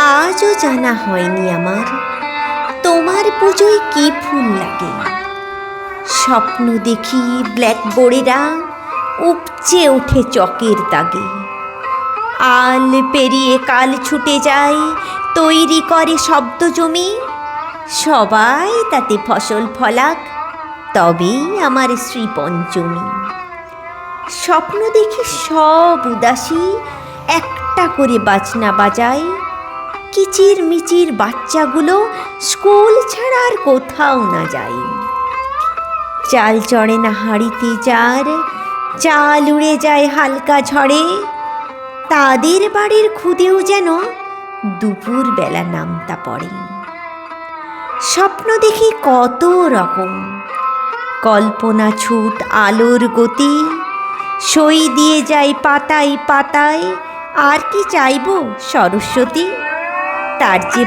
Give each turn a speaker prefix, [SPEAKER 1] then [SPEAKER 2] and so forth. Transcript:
[SPEAKER 1] আজও জানা হয়নি আমার তোমার পুজোয় কি ফুল লাগে। স্বপ্ন দেখি ব্ল্যাকবোর্ডেরা উপচে ওঠে চকের দাগে। আল পেরিয়ে কাল ছুটে যায়, তৈরি করে শব্দ জমি। সবাই তাতে ফসল ফলাক, তবেই আমার শ্রীপঞ্চমী। স্বপ্ন দেখি সব উদাসী একটা করে বাজনা বাজায়। কিচির মিচির বাচ্চাগুলো স্কুল ছাড়া আর কোথাও না যায়। চাল চড়ে না হাঁড়িতে যার, চাল উড়ে যায় হালকা ঝড়ে। তাদের বাড়ির খুদেও যেন দুপুর বেলা নামতা পড়ে। স্বপ্ন দেখি কত রকম, কল্পনা ছুট আলোর গতি। সই দিয়ে যায় পাতায় পাতায়, আর কি চাইব সরস্বতী? তার যে